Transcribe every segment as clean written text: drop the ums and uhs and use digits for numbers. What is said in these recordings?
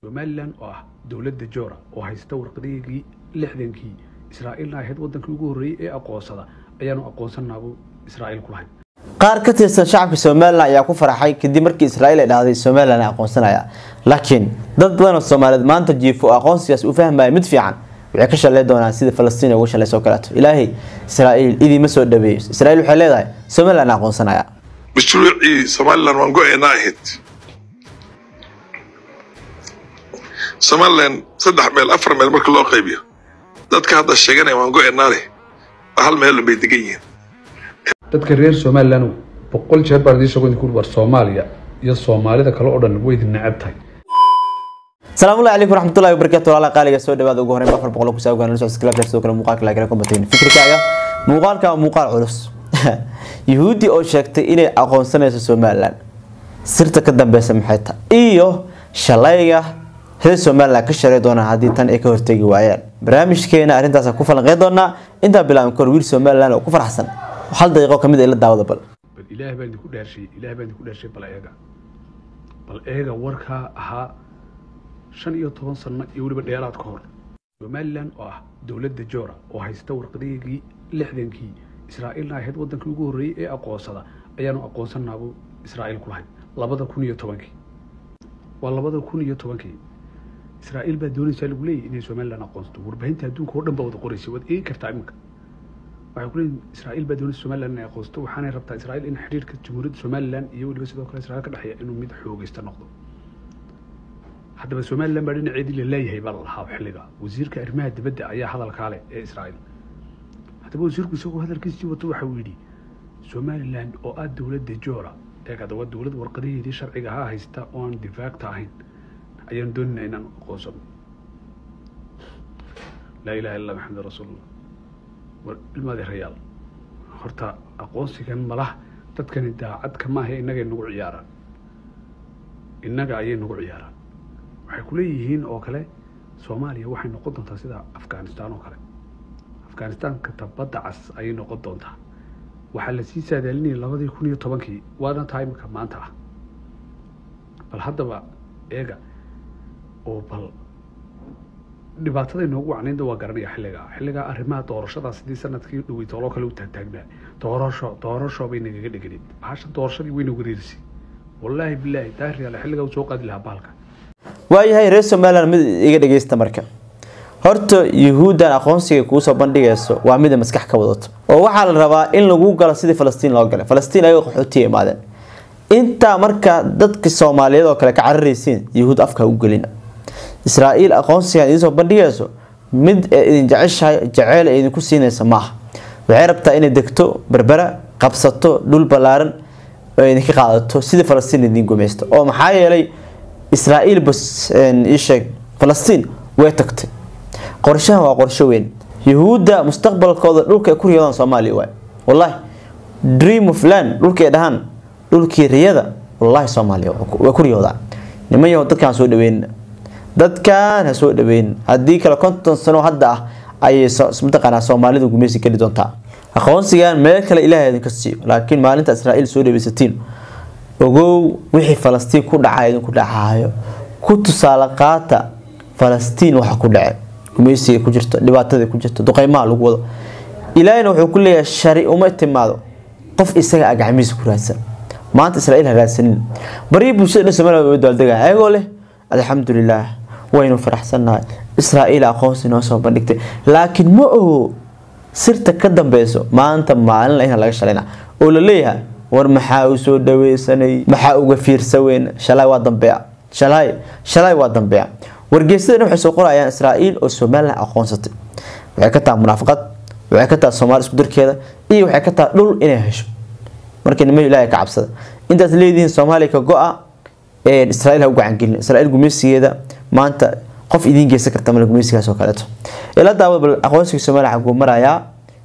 Somaliland دولة جورا وهيستور قريقي لحدنكي إسرائيل ناهد ودنك يقولي أقوصدا أيانو أقوصنا أبو إسرائيل كلهم qaar ka tirsan shacabka Soomaaliland ayaa ku faraxay kadib markii Israa'iil ay dhahday Soomaaliland aqoonsanaya laakiin dad badan oo Soomaaliyeed maanta jiifo aqoonsigaas u fahmay mid fiican waxay ka shalay doonaan sida Falastiin uga shalay soo kalato Ilaahay Israa'iil idii ma soo dhabeeyo Israa'iil waxay leedahay Soomaaliland aqoonsanaya mashruuci Soomaaliland waan go'aynaahid Soomaaliland 3 meel 4 meel marka loo qaybiyo dadka hadda sheeganay waan go'aynaale hal meel bay degan yihiin dadka reer Somaliland boqol jeer baadii shaqo ku war Soomaaliya iyo Soomaalida kale oo dhan way nacab tahay Salaamu alaykum warahmatullahi wabarakatuh walaal qaaliga soo dhawaad ugu horeyn 400 ku soo gaarnay subscribe soo kale muuqaalka la garan kombateen fikirkaaga muuqaalka muuqaal culus Yahuudi oo sheegtay inay aqoonsanayso Somaliland sirta ka dambaysa maxay tahay iyo shalayga reer Somaliland ka sharay doona hadii tan ay ka hortagi waayaan barnaamijkeena arintaas ku falanqeyn doona inta bilaan kor wiil Somaliland oo ku faraxsan hal daqiiqo kamid ah ila daawada bal ilaahay baan ku dhaarshay bal eega warka aha 15 sano iyo waliba dheeraad ka hor Somaliland dawladda joora oo haysta warqadii 60kii Israa'iil naaheed wadankii ugu horeeyay ee aqoonsada ayaanu aqoonsanaabo Israa'iil ku lahayn 2010kii waa 2010kii Israa'iil baa doonaysa lagu leeyahay inay Somaliland aqoonsato warbaahinta adduunka oo dhan baa wada qoraysay wad ee kartaa imka waxay ku leeyihiin Israa'iil baa doonaysa Somaliland inay aqoonsato waxaanay rabtaa Israa'iil in xiriirka Jamhuuriyadda Somaliland iyo waliba sidoo kale Israa'iil ka dhaxeeya inuu mid xoogaysta noqdo haddaba Somaliland baa dhinaceedii la leeyahay bal lahaa xilliga wasiirka arrimaha dibadda ayaa hadalka leh ee Israa'iil haddaba wasiirku isagoo hadalkiisii wato waxa uu yidhi Somaliland oo dawladda joora ee ka dawlad warqadeedii sharciga ah haysta oo aan difaacta ahayn ayaan doonayna inaan aqoonsano la ilaaha illa muhammad rasuulullah الماضي ريال horta aqoonsigan malaha dadkan daacad kama ahay inaga nagu ciyaaraan inaga ayay nagu ciyaaraan waxay ku leeyihiin oo kale Soomaaliya waxay noqon doontaa sida Afghanistan oo kale Afghanistan ka tabada cas ay noqon doontaa waxa la sii saadaalinay 2010kii waana time-ka maanta bal haddaba eega oo bal dhibaatada inoogu wacnaynta waa garanaya xilliga arrimaha doorashada sidii sanadkii dhawey toolo kale u taagtaagnaa doorasho bay naga dhigeen baasha doorashadii way nagu reerisay wallahi billahi taariikhda xilliga uu soo qaadi lahaa baalka waayahay reer Somaliland mid iga dhageysta marka horta Yahuudan aqoonsiga ku soo bandhigayso waa mid maskax ka wadato oo waxa la rabaa in lagu galo sidii Falastiin loo galay Falastiin ay qaxootiye imaadeen inta marka dadka Soomaaliyeed oo kale ka cararaysiin Yahuud afka u galina Israa'iil aqoonsiga ay soo bandhigayso mid idin jacayl idin ku siinaysa maaha waxay rabtaa inay degto Berbera qabsato dhul balaaran oo idin ka qaadato sida Falastiin idin gumaysto oo maxaa yeelay Israa'iil bas isheeg Falastiin way tagtay qorshaha waa qorshe weyn Yahuuda mustaqbalkooda dhulka ay ku riyadaan Soomaaliya wallahi dream of land dhulka ay dhahan dhulkii riyada wallahi Soomaaliya way ku riyadaan nimayo dadkan soo dhaweyn dadkan soo dhaweyn hadii kala 50 sano hadda ay mutaqana Soomaalidu gumaysi kali doontaa aqoonsigan meel kale Ilaahay idin ka siiyo laakiin maalinta Israa'iil soo dhaweysatiin ogow wixii Falastiin ku dhacay idin ku dhacayo ku tusaale qaata Falastiin waxa ku dhacay gumaysiga ku jirto dhibaatada ku jirto duqeymaha lagu wado Ilaahayna wuxuu ku leeyahay shari uma timaado qof isaga agacmiis ku raadsan maanta Israa'iil hagaagsanin bari bulshada Soomaaliyeed way daldagaan ayagoo leh alxamdulillah waynu faraxsanahay Israa'iil aqoonsi noo soo bandhigtay laakiin ma oo sirta ka dambayso maanta maalin in laga shalayna oo la leeyahay war maxaa uu soo dhaweysanay maxaa uga fiirsaweyn shalay waa dambeeya shalay waa dambeeya wargeysadana waxay soo qorayaan Israa'iil oo Somaliland aqoonsatay waxay ka taa munaafaqad waxay ka taa Soomaali isku dirkeeda iyo waxay ka taa dhul inay hesho markii niman Ilaahay ka cabsada intaas leediin Soomaaliya ka go'a Israa'iil ha u gacan gelin Israa'iil gumaysigeeda maanta qof idin geysan karta mal gumaysigaas oo kale ila daawad bal aqoonsiga Soomaaliya xaq uu maraya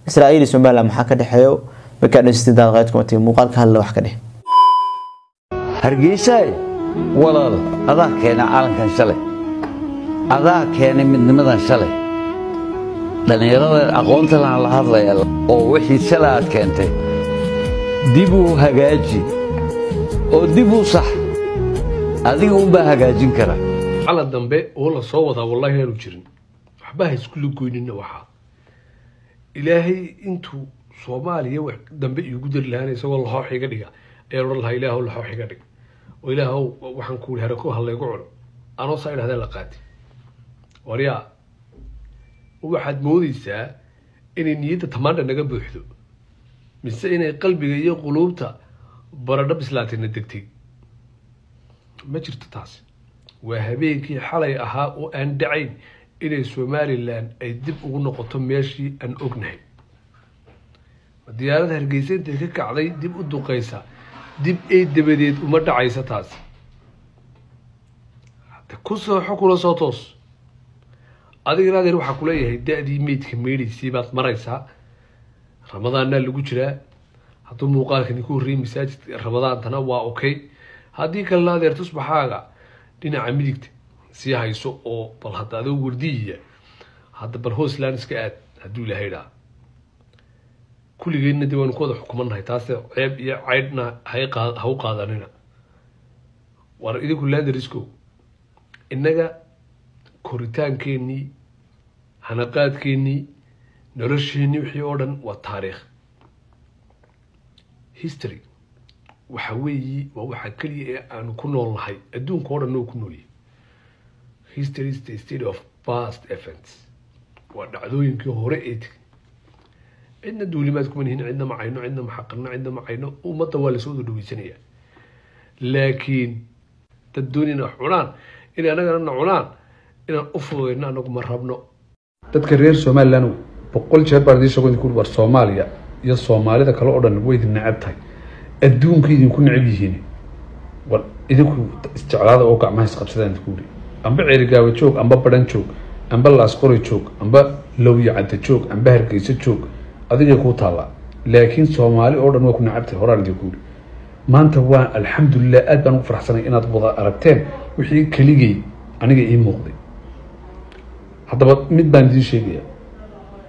Israa'iil iyo Somaliland maxaa ka dhaxeeyo marka dhistaan qaadka matay muuqaalka hal wax ka dheh Hargeysa walaal adaa keena caalankan shalay adaa keena midnimadan shalay dhalinyarada aqoonta la hadlaya oo wixii shalay aad keentay dib u hagaaji oo dib u sax adiga u baa hagaajin kara على الدنبه والله صوتها والله هانو جيرين waxba isku lugoynina waxa ilaahay intuu Soomaaliya wax dambe igu dir lahayn isagoo la xoox iga dhiga ee oran lahaa ilaahu la xoox iga dhig oo ilaahu waxaan ku leeyahay ko hallaygu cuno anoo saayidhada la qaati wariya waxaad moodaysaa inay niyada tamaandha naga buuxdo mise inay qalbiga iyo quluubta baradho bislaatina degtay ma jirto taas waa habeenkii xalay ahaa oo aan dhacayn inay Somaliland ay dib ugu noqoto meeshii aan ognahay diyaarada Hargeysa intay ka kacday dib u duqeysa dib ay dabadeed uma dhacaysa taas hada ku soo xukula soo toos adiga raadin waxa ku leeyahay daadii meedka meedhiisii baad maraysaa ramadaanna lagu jiraa hadduu muuqaalkani ku horreeyay masaajidka ramadaantana waa okay haddii kale la adeerto subaxaaga dhinaca midigta sii hayso oo bal hadda adoo wardiya hadda bal hoosland iska aad hadduu ilaahay dhaa kulligeedna dib waan ku wada xukumannahay taas ceeb iyo caydhna ha u qaadanina war idinku laandarisko innaga koritaankeenii hanaqaadkeenii nolosheenii wixii oo dhan waa taariikh history waxa weeyi waa waxa kaliya ee aanu ku noolnahay adduunka oo dhan oo ku noolyahay history is the state of past events waa dhacdooyinkii hore ee tegay cidna duulimaad kuma nihin cidna macayno cidna maxaqirno cidna macayno ummadda waa lasoo dhaweysanaya laakiin dad doonina cunaan in anagana cunaan inaan u fududeyno anagu ma rabno dadka reer Somaliland 100 jeer baa idin sheegay ku war Soomaaliya iyo Soomaalida kale oo dhan way idin nacab tahay adduunka idinku nacab yihiin war idinku isticlaada oo gacmaha isqabsadaan ku yiri amba ceerigaaba joog amba badan joog amba laas qori joog amba lawya cadda joog amba Hargeysa joog adiga ku taala laakiin Soomaali oo dhan way ku nacabtay horaan idin ku yiri maanta waa alxamdulillah aad baan u faraxsanahay inaad wada aragteen wixii kaligay aniga ii muuqday haddaba mid baan idin sheegaya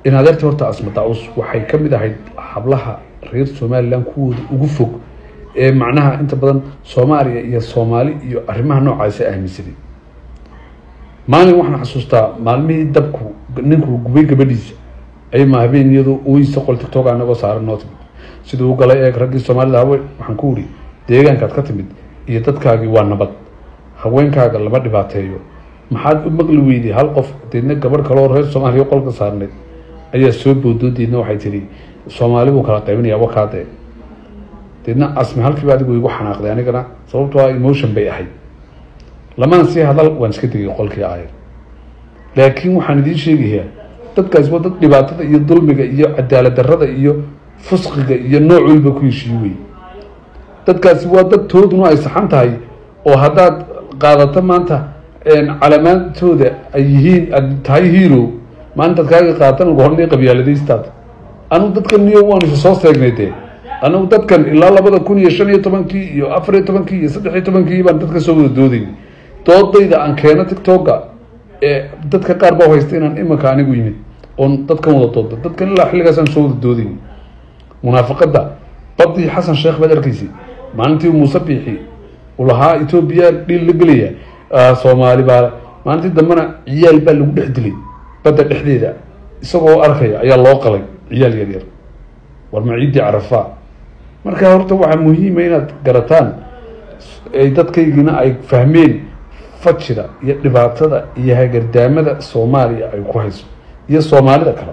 in adeerta horta asmadaus waxay ka mid ahayd hablaha reer Somaliland kuwooda ugu fog ee macnaha inta badan Soomaaliya iyo Soomaali iyo arrimaha noocaas ah aaminsanay maalin waxaan xasuustaa maalmihii dabku ninku gubay gabadhiisa ay ma habeeniyadu uu isqol TikTok anagoo saaran noot sidoo galay ee raggii Soomaalida waxaan ku wuri deegaankaad ka timid iyo dadkaagi waa nabad haweenkaaga lama dhibaateeyo maxaad u maqli weydii hal qof deedna gabadh kale oo reer Soomaaliya qolka saarneed ayaa soo boodoodeedna waxay tiri Soomaalidu kala qaybinaya wakaade deedna asmi halkii baad igu xanaaqday anigana sababtoo ah emotion bay ahayd lama si hadal waan iska digay qolkii aayay laakiin waxaan idin sheegayaa dadkaas waa dad dhibaatada iyo dulmiga iyo cadaalad darrada iyo fusqiga iyo nooc walba ku heshiiyay dadkaas waa dad tooduna ay saxan tahay oo haddaad qaadato maanta calaamaadtooda ay yihiin tahay hero maanta kaaga qaatan ugu hornay qabyaaladaystaad anu dadkan niyo waan soo seegnayde anu dadkan ilaa 2015 iyo 14 iyo 13 baan dadka soo wada doodin doodayda aan keeno TikTok-ga ee dadka qaar baa haystay inaan imanka anigu yimid oo dadkan wada doodo dadkan ilaa xilligaas aan soo wada doodin munaafaqada badii Xasan Sheekh Badarkiisi maalintii Muuse Biixi ulahaa Ethiopia dhil la galiya Soomaali baa maalintii dambana ciyaal baa lagu dhexdilay badda dhexdeeda isagoo arkaya ayaa loo qalay ciyaal yar yar war ma ciidi Carafa marka horta waxa muhiim ah inaad garataan ay dadkaygina ay fahmeen fajira iyo dhibaatada iyo hagardaamada Soomaaliya ay ku hayso iyo Soomaalida kale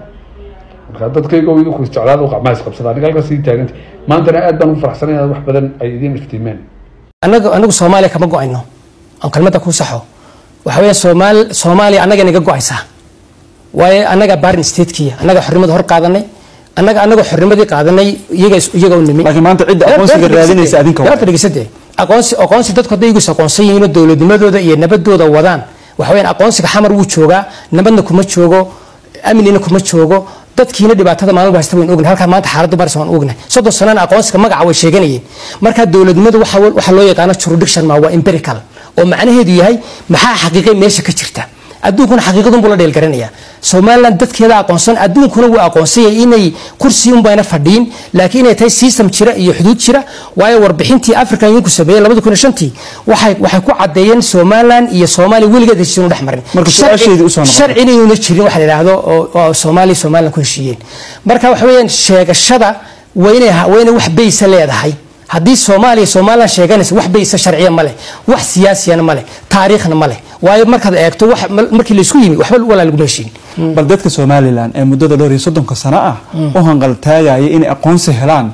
marka dadkayga way ku isticlaado qacmaha isqabsadaan aniga halka sii taagantay maanta aad baan u faraxsanahay wax badan ay idin iftiimeen anagu Soomaaliya kama go'ayno aan kalmada ku saxo waxa weeye Soomaaliya anaga naga go'aysa way anaga Barn State-kiya anaga xornimada hor qaadanay anaga xornimadii qaadanay iyaga u nimi laakiin maanta cid aqoonsiga raadinaysa adinka waa fadhiisade aqoonsi dadku haday igu aqoonsan yihiin dawladnimadooda iyo nabadooda wadaan waxa weeye aqoonsiga xamar wuu joogaa nabadna kuma joogo amnina kuma joogo dadkiina dhibaatada maalin haysta weyn ognahay halka maanta xaaladdu barsoon ognahay 30 sano aqoonsiga magaca way sheeganayeen marka dawladnimadu waxa loo yaqaan jurisdiction ma waa empirical oo macnaheedu yahay maxaa xaqiiqay meesha ka jirta adduunkuna xaqiiqadun buu la dheel garanaya Soomaaliland dadkeeda aqoonsan adduunkuna wuu aqoonsay inay kursi un bayna fadhiin laakiin ay tahay system jira iyo xuduud jira waayo warbixintii African Union ku sameeyay 2005 waxay ku cadeeyeen Soomaaliland iyo Soomaaliya weligeed heshiis u dhaxmarin marka su'aasheedu u soo noqon sharci inuu jirin waxa la yiraahdo oo Soomaaliland ku heshiiyeen marka waxa weeyaan sheegashada wayna wax baysa leedahay haddii Soomaaliland sheeganaysa wax baysa sharciya ma leh wax siyaasiyana ma leh taariikhna ma leh waayo markaad eegto wax markii la isku yimi waxba wala lagu heshiin bal dadka Soomaaliland ee muddada 30 sano ah oo hanqal taagay in aqoonsi helaan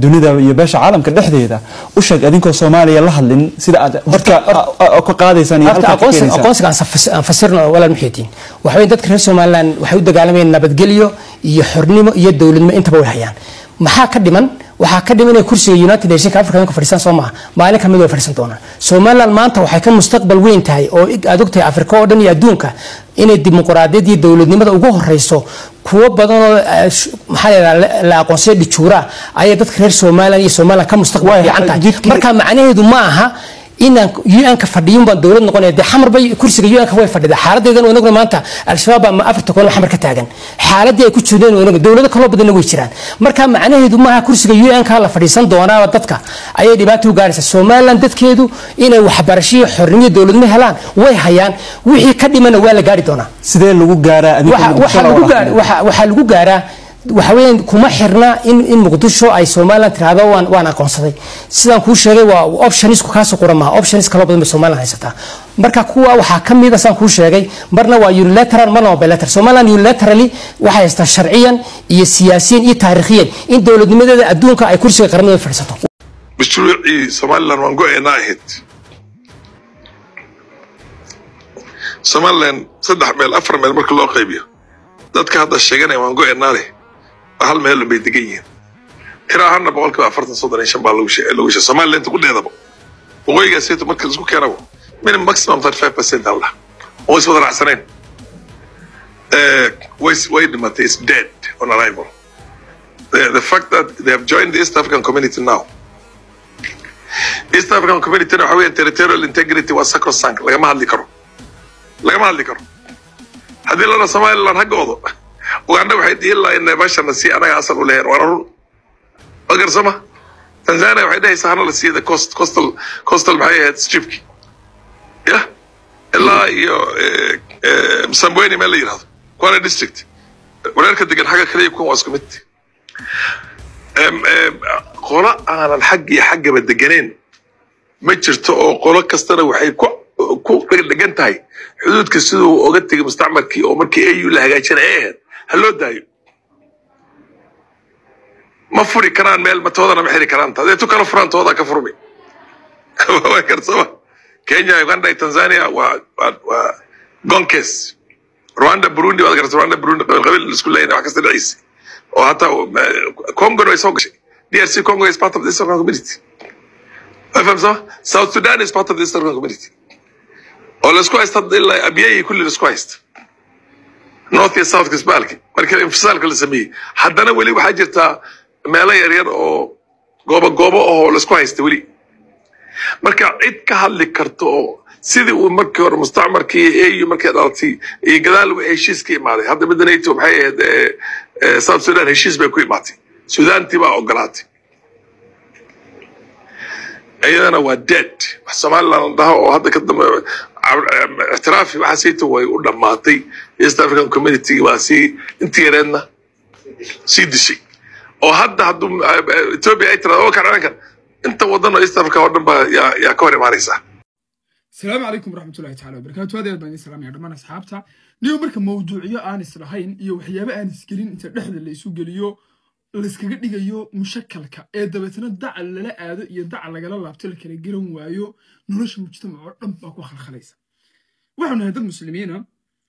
dunida iyo beesha caalamka dhexdeeda u sheeg adinkoo Soomaaliya la hadlin sida aad dadka ka qaadaysan iyo halka aqoonsiga aan fasirno wala muxiitiin waxa weyn dadka reer Soomaaliland waxay u dagaalamayeen nabadgelyo iyo xornimo iyo dawladnimo intaba way hayaan maxaa ka dhiman waxa ka dhiman kursiga United Nations African ka fadhiisan Soomaa maalin kamid oo fadhiisan doona Soomaaliland maanta waxay ka mustaqbal weyn tahay oo aad ogtahay Afrika oo dhan iyo adduunka inay dimuqraadiyad iyo dawladnimada ugu horeyso kuwa badan oo maxaa la aqoonsay dhijuura ay dadka reer Soomaaliland iyo Soomaaliland ka mustaqbal fiican tahay marka macnaheedu ma aha inaan UN ka fadhiyin baan dawlad noqonay xamar bay kursiga UN ka way fadhida xaaladeedan wanaagna maanta al-shabaab ama Afrika kale xamar ka taagan xaaladii ay ku jireen wanaag dawlado kale badan way jiraan marka macnaheedu ma aha kursiga UN ka la fadhiisan doonaa dadka ay dhibaato u gaaraysa Soomaaliland dadkeedu inay waxbarasho xornimo dawladnimo helaan way hayaan wixii ka dhiman waa la gaari doonaa sidee lagu gaaraa waxa lagu gaaraa waxaween kuma xirna in Muqdisho ay Soomaaliland tiraahdo waan aqoonsaday sidaan ku sheegay waa options ku kaas qorama options kala badan Soomaaliland haysata marka kuwa waxa kamid ah saan ku sheegay marna waa unilateral marna waa bilateral Soomaaliland unilaterally waxa haysta sharciyan iyo siyaasiyan iyo taariikhiyan in dawladnimadeeda adduunka ay kursiga qaramada fadhiisato mashruuci Soomaaliland waan go'aynaa ahayd Soomaaliland 3 meel 4 meel marka loo qaybiyo dadka hadda sheeganay waan go'aynaa hal meel bay degan yihiin tiraahana 40% baa lagu sheegay Soomaaliland ku dheedaba waqooyiga saytu marka isku keenabo min maximum 35% Allah oo iswada raacsaneen way dhimatay is dead on arrival the fact that they have joined the East African community now East African community waxa weeye territorial integrity waa sacrosanct lagama hadli karo haddii lana Soomaaliland hagoodo وعندنا واحد يلا إن باشا نسي أنا أصل ولا هنا ورا أقدر سما تنزانيا واحد هي سهرنا لسي ذا كوستال معي هاد ستريبكي يا إلا يو مسمويني مالي هذا كوانا ديستريكت ولا كنت تقول حاجة كذا يكون واسكمت قولا أنا الحق بالدجانين ما تشرتوا قولا كستنا وحي كو بالدجانتاي حدود كسدو وقت مستعمر كي أو مركي أيو لها جايشان إيه هلو دايو ما فري كران ميل ما توضنا محري كران هذا تو كانوا فران توضا كفرمي وكر سوا كينيا يوغندا تنزانيا و غونكيس رواندا بروندي ولا رواندا بروندي قبل السكولين وحكست العيسي وحتى كونغو نو يسوقش DRC Congo is part of this community فهم صح South Sudan is part of this community ولا سكوايست إلا أبيعي كل السكوايست North and South كسبالك مركز انفصال كل سميه حدنا ولي وحاجة مالا يرير أو جوبا أو لسكوايست ولي مركز عيد كهال كرتو سيدي ومركز مستعمر كي أي مركز أرتي يقدر وإيشيس كي مالي هذا بدنا يتوب هاي ساوث السودان إيشيس بيكوي ماتي السودان تبع أوغراتي أيضا هو dead Soomaaliland هذا كده اعترافي وحسيته ويقول لما أعطي East African Community واسي انتيرنا سيد شيء وهذا إثيوبيا اعتراض هو كان أنت وضعنا East Africa وضعنا يا كوري ماريسا. السلام عليكم ورحمة الله تعالى وبركاته. هذا بني السلام يا جماعة أصحابتا. اليوم مركب موضوعية آنس لهين يو حيابة آنس كرين أنت لحد اللي يسوق اليوم لسكجد يو مشكل كأده بتندع على لا أده يدع على جلال لابتلك الجيران وياو نورش المجتمع ربك وخل خليسة. واحد من هذا المسلمين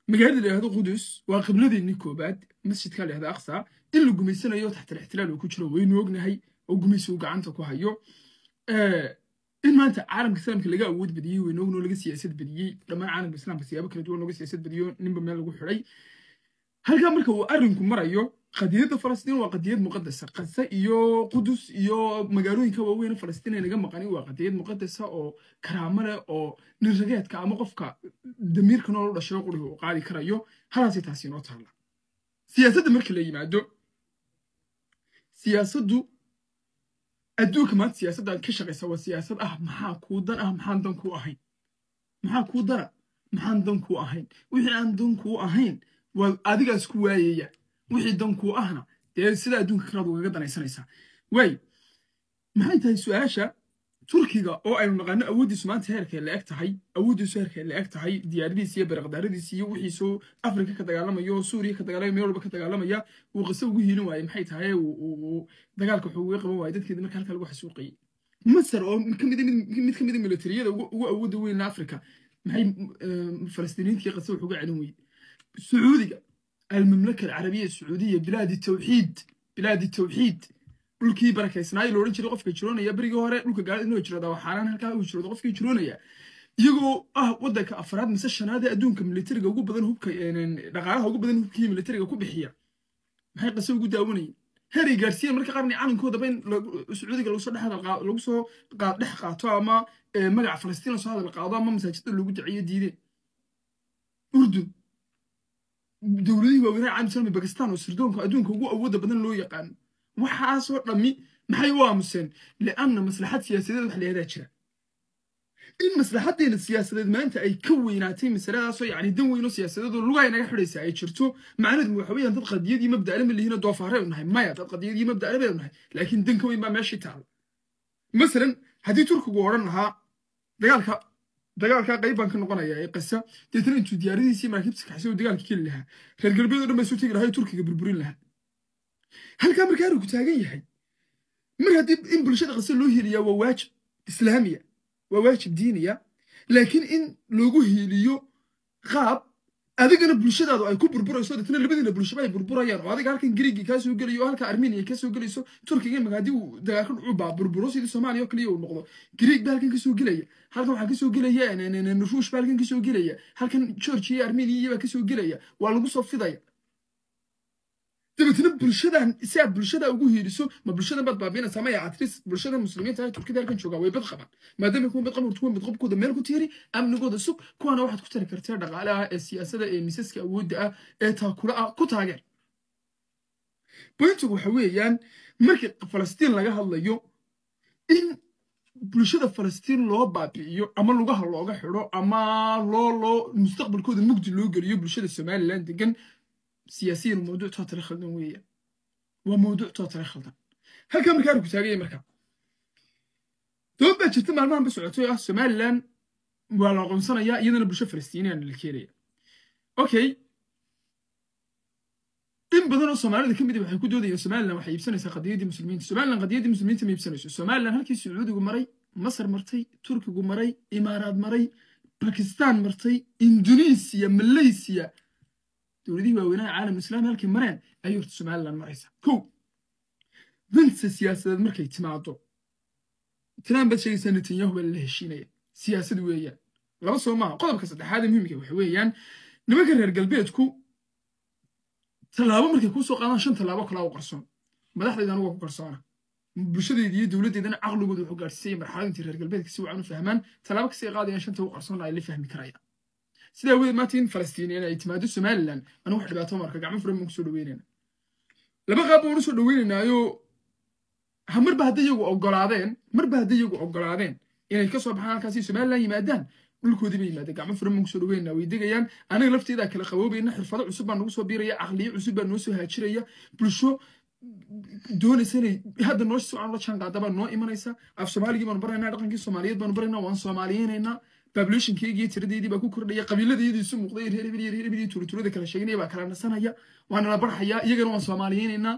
مجال اللي هذا قدس وقبل ذي النكوبات مسجد كله هذا أقصى إلا جميسنا يو تحت الاحتلال وكشلو وين وجنا هي وجميس وقعنتك وهيو إن ما أنت عالم الإسلام كله جا وود بديه ونوجنو لقى سياسات بديه لما عالم الإسلام بس يابك لجوا لقى سياسات بديه نبى مال لجوا حري هل كان مركو أرنكم مرة يو قضية فلسطين وقضية مقدسة قصة يو قدس يو مجالوين كوين فلسطين اللي جنب قني وقضية مقدسة أو كرامة أو نرجعت كعمقف damiirka nolol dhashay quriga uu qaadi karayo halaasay taasi noo taalla siyaasadda marka la yimaado siyaasaddu adduunka maanta siyaasadda ka shaqaysa waa siyaasad maxaa kuu dan maxaan dan kuu ahayn maxaa kuu dara maxaan dan kuu ahayn wixii aan dan kuu ahayn waa adigaas ku waayaya wixii dan kuu ahna dee sida adduunka kalaad ugaga danaysanaysaa waay maxay tahay su-aasha turkiga oo aynu naqaano awooddiisu maanta heerkay la eg tahay diyaaradiisa iyo baraqdaaradiisa iyo wixiisoo afrika ka dagaalamayo oo suuriya ka dagaalamaya meel walba ka dagaalamaya uu qiso ugu hiilin waayey maxay tahay uu dagaalka wuxuu uga qaban waayey dadkeedii marka halka lagu xasuuqayey masar oo mid ka mid a militariyada ugu awoodda weyn afrika maxay falastiiniintii qiso wuxuu uga celin weyey sacuudiga almamlaka alcarabiya sacuudiya bilaadi tawxiid dhulkii barakaysnaayo loo odhan jiray qofka jiroonaya berigii hore dhulka gaalada inuu jirooda waa xaaraan halkaa uu jirooda qofkii jiroonaya iyagoo waddanka afraad mise shanaad ee adduunka militariga ugu badan hubka dhaqaalaha ugu badan hubkii militariga ku bixiya maxay qase ugu daawanayeen heeray gaarsiiyeen marka qarni calankoodaba in sacuudiga lagu soo dhex qaato ama magaca falastiin lasoo hadal qaado ama masaajidda loogu daciyo diideen urdun dowladihii waaweynaa caalam islaami bakistan oo sirdoonka adduunka ugu awoodda badan loo yaqaano waxaasoo dhammi maxay u aamuseen lianna maslaxad siyaasadeed wax layahdaa jira in maslaxaddeena siyaasadeed maanta ay ka weynaatay masaladaasoo yacni dan weynoo siyaasadeedoo lugahay naga xidhaysa ay jirto macnaheedu waxa weeyaan dad qadiyadii mabda'ale ma lihiina doofaarey u nahay maya dad qadiyadii mabda'ale baynu nahay laakiin dan ka weyn baa meeshii taala masalan haddii turkigu odhan lahaa dagaalka qayb baan ka noqonaya ee qasa deetana intuu diyaaradiisii maraakiibta kaxsay uu dagaalka keli lahaa reer galbeed oo dhan baa soo tegi lahaa turkiga burburin lahaa halkaa markaa arinku taagan yahay mar haddii in bulshada qase loo heliyaa waa waajib islaamiya waa waajib diiniya laakiin in loogu hiiliyo qaab adigana bulshadaadu ay ku burburayso deetana labadiina bulshaba ay burburayaan oo adiga halkan griigi kaa soo gelayo oo halka armenia ka soo gelayso turkiga imaka haddii uu dagaalka dhucu baa burburo sidii soomaaliya oo kaliya uu noqdo griig baa halkan ka soo gelaya halkan waxaa ka soo gelaya ruush baa halkan ka soo gelaya halkan georgia iyo armenia baa ka soo gelaya waa lagu soo fidaya dabeetna bulshadan si aad bulshada ugu hiiliso ma bulshada baad baabiinaysaa maya atris bulshada muslimiinta ah turkida halkan joogaa way bad qabaan maadaama kuwa bad qaban kuwa badqabkooda meel ku tiiri amnigooda sug kuwana waxaad ku tari kartaa dhaqaalaha ee siyaasada ee miisaska awoodda ah ee taakula ah ku taageer bointigu waxa weeyaan markii falastiin laga hadlayo in bulshada falastiin loo baabi'iyo ama lugaha looga xidho ama loo mustaqbalkooda mugdi loo geliyo bulshada somaliland degan سياسيا موضوع توتال خلدان ويا وموضوع توتال خلدان هل كان مركان كتاجي مركان دوبا جت مالمان بس عطيه سومالان ولا قنصنا يا يدنا بلشة فلسطينيين الكيرية أوكي إن بدنا سومالان كم بدي بحكي دودي سومالان وحي يبسنا قضية دي مسلمين سومالان قضية دي مسلمين تم يبسنا سومالان هل كي سعودي جمري مصر مرتي تركي جمري إمارات مري باكستان مرتي إندونيسيا ماليزيا دولدي واوينaa caalam islaam halkii mareen ayuu Soomaaliland maraysa ko dansa siyaasadeed markay timaado Trump baa sheegay Netanyahu baa la heshiinaya siyaasad weeyaan laba Soomaali qodobka saddexaad ee muhiimka waxa weeyaan nimanka reer galbeedku talaabo markay ku soo qaadaan shan talaabo kala u qarsoon madaxdeedana waa ku qarsoona bulshadeedii iyo dawladeedana aqligoodu wuxuu gaarsiiyay marxaladii reer galbeedka si wacan u fahmaan talaabo kasii qaadayaan shanta u qarsoon ay la fahmi karayaan sida weey maatiin Falastiiniin ay timaado Somaliland anu wax dhibaato marka gacmo furan ku soo dhaweynayna laba qaab oo soo dhaweynaynayo marba haddii iyagu ogolaadeen inay ka soo baxaan halkaas Somaliland yimaadaan dhulkoodii bay yimaadeen gacmo furan ku soo dhaweynaa way degayaan anaga lafteeda kala qaboobayna xirfado cusub baan nagu soo biiraya aqliyo cusub baan noo soo haajiraya bulsho doonaysa inay hadda noo soo aan la jaan qaadaba noo imanaysa af Soomaaliga baan baraynaa dhaqankii Soomaaliyeed baan baraynaa waan Soomaaliyeynayna population keegii tiradeedii baa ku kordhaya qabiiladeedii isu muuqday reer turturada kala sheeganaya baa kala nasanaya waana la barxaya iyagana waan Soomaaliyeynayna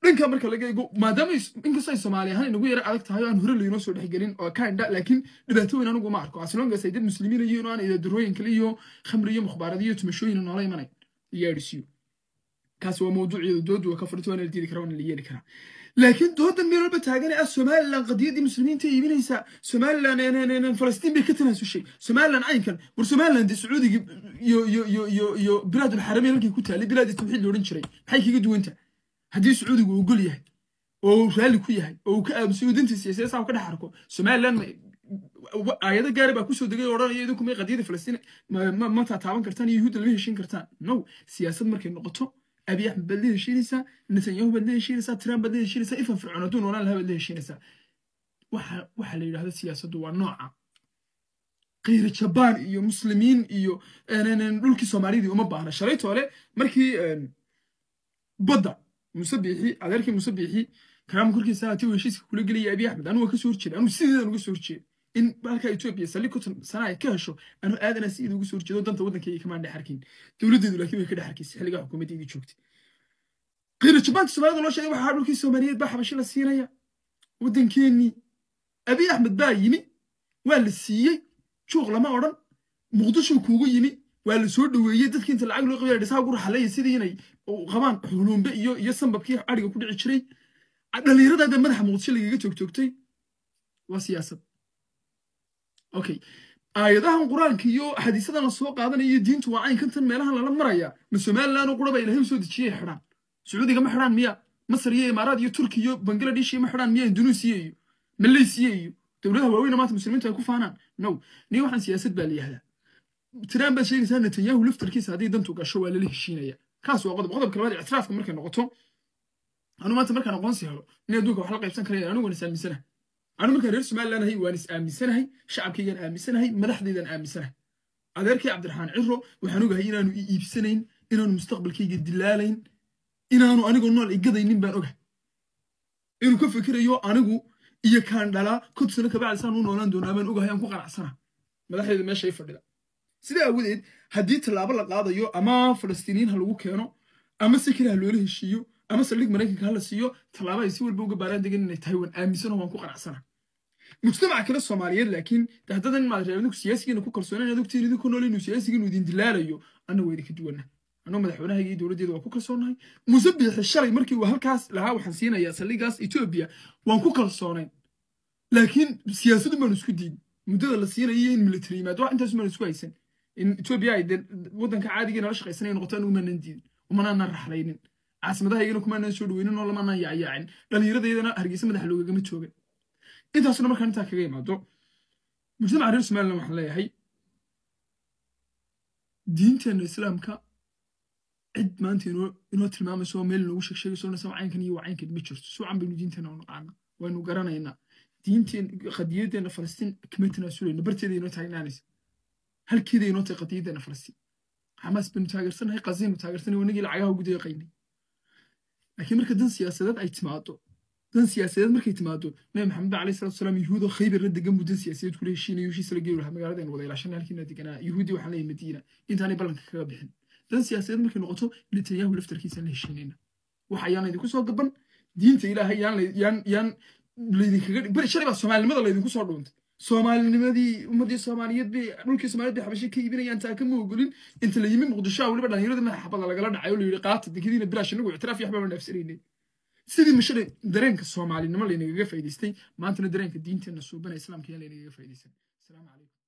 dhanka marka laga eego maadaama inkastoo ay Soomaali ahaan inagu yara adag tahay aan hore leeyno soo dhexgelin oo kaanda laakiin dhibaatooyin anagu ma arko aslan gaasay dad muslimiin iyo aan ida darooyin kale iyo khamri iyo mukhbaarad iyo tumashooyin noola imanay yeerisiyo kaas waa mawduucii dood waa ka furto aan diidi karo aan la yeeli kara laakiin doodan meel walba taagan ah Somaliland qadiyadii muslimiinta iibinaysa Somaliland Falastiin bay ka tanaasushay Somaliland aynkan war Somaliland Sacuudiga iyo bilad al-Haramayn halkii ku taalay bilad tawxiid loo oran jiray maxay kaga duwanta haddii Sacuudiga uu gol yahay oo raali ku yahay oo ka aamusiyo dinta siyaasadda ka dhaxarko Somaliland aayado gaari baa kusoo degay odhanaya idinku may qadiyada falastiin ma taaban kartaan iyo yuhuudda lama heshiin kartaan no siyaasad markay noqoto abi axmed baad la heshiinaysaa netanyahu baad la heshiinaysaa trump baad la heshiinaysaa ifan fircoon hadduu noolaan lahaa baad la heshiinaysaa waxa la yidhahda siyaasaddu waa nooca غير جبان iyo muslimiin iyo dhulkii Soomaalida uma baahna shalayto hore markii badda musabixi adeerkii musabixi karaam korkiisa ati heshiiska kula galiyay Abiy Ahmed anu ka soo horjeed anu sideedan uga soo horjeed in balka Ethiopia sali ku sanaa ka hesho anu aadana sidii uga soo horjeedo danta wadankayga kama dhaxarkin dawladeedu laakiin way ka dhaxarkiisay xilliga xukuumadda joogtay غير جبان Soomaalida loo sheegay waxa dhulkii Soomaaliyeed baa xabashi la siinaya wadankeeni Abiy Ahmed baa yimi waa la siiyay شوق لما أورن مقدسو كوجو يمي ولا سود ويدك أنت العقل قبل الرسالة قرر حليه سيديني وغمان حلول بقى يسمى بكيه عارف كل عشري اللي يرد هذا مدح مقدس اللي يجي توكتي وسياسة أوكي أيضا هم قرآن كيو حديثنا السوق هذا يدين توعين كنت مالها لما مريا مسمال لا نقرب إلهم سود شيء حرام سعودي كم حرام مية مصرية إمارات يو تركيا بنغلاديش ما حرام مية إندونيسية ماليزية دولتها واوينا مات مسلمين تكون فانان نو ني waxaan siyaasad baa leeyahay tiraan ba sheegaysaa Netanyahu laftarkiisa hadii dantu gasho waa la heshiinaya kaas waa qodob kale wada itraafka markay noqoto anu maanta markaan aqoonsi helo in adduunka wax la qaybsan karayaan anigu waan isaaminsanahay anu markaan reer Soomaaliland waan isaaminsanahay shacabkaygan aaminsanahay madaxdaydan aaminsanahay adeerkii Cabdiraxmaan Ciro waxaan ogahay inaanu iibsanayn inaanu mustaqbalkayga dilaalayn inaanu anigu nool igadaynin baan ogahay inuu ka fikirayo anigu iyo kaan dhala kod sano ka bacdi saan u noolaan doonaa baan ogahay aan ku qanacsana madaxdeeda meesha ay fadhida sida awadeed haddii tallaabo la qaadayo ama Falastiiniin ha lagu keeno ama si kale ha loola heshiiyo ama saldhig Mareykanka ha la siiyo tallaabo ay si walba uga baaraan degan inay tahay waan aaminsan oo waan ku qanacsana mujtamaca kale Soomaaliyeed laakiin dahdadan ma reebin ku siyaasiyiin ku kalsoonaan adugtiin idinku nool inuu siyaasiyiin idin dilaalayo ana way idinka duwanaa أنا مدحونها هي دولة ديدو وكوكا صوناي مسبح الشرعي مركي وهالكاس لها وحنسينا يا سليقاس إثيوبيا وانكوكا صوناين لكن سياسة ما نسكو دين مدة السينا هي الميلتري ما دوح أنت اسمه نسكو أيسن إن إثيوبيا ودن كعادي جينا لش قيسنين نقطان وما ندين وما نرح لينين عاصمة ده هيجينا كمان نشود وينين ولا ما نيعين لأن يرد يدنا هرجيس مدح لوجا جميل شوجا أنت أصلا ما كان تحكي ما دو مجتمع عريس مالنا محلية هي دينتنا الإسلام كا عد ما أنت إنه تلمام سو ميل وش شيء سو نسمع عين كني وعين كده بيشرت سو عم بينو دينتنا ونقعنا وإنه قرنا هنا دينتين قضيتنا فلسطين كمتنا سوري نبرت دي إنه تعينانيس هل كذا إنه قضيتنا فلسطين حماس بنو تاجرسنا هي قزين وتاجرسنا ونجي لعيها وجودي قيني لكن مركز دين سياسات أي تماطو دين سياسات مركز تماطو نبي محمد عليه الصلاة والسلام يهود خيبر رد جنب دين سياسات كل شيء يوشي سلقي ولا مقالة إنه ولا عشان هالكنا ديكنا يهودي وحنا مدينة أنت هني بلنك كابحن دان سياسات مركي نقطو نتنياهو لفتركيسا لهشينينا waxayaan idinku soo gaban diinta Ilaahay yaan leedinka bari shalay Soomaalinimada leedinku soo dhuuntay Soomaalinimadii ummadii Soomaaliyeed bay dhulkii Soomaaliyeed xabashi ka iibinayaan taa kama ogolin inta la yimi Muqdisho waliba dhalinyarada ma xabada lagala dhacayo la yiri qaata digidina bilaash inagu ictiraaf yaxba ma nafsireenay sidii mashada dareenka Soomaalinimo leenaga faa'iideystay maantana dareenka diinteena suuban islaamka yaa leenaga faa'iideystay assalamu alaykum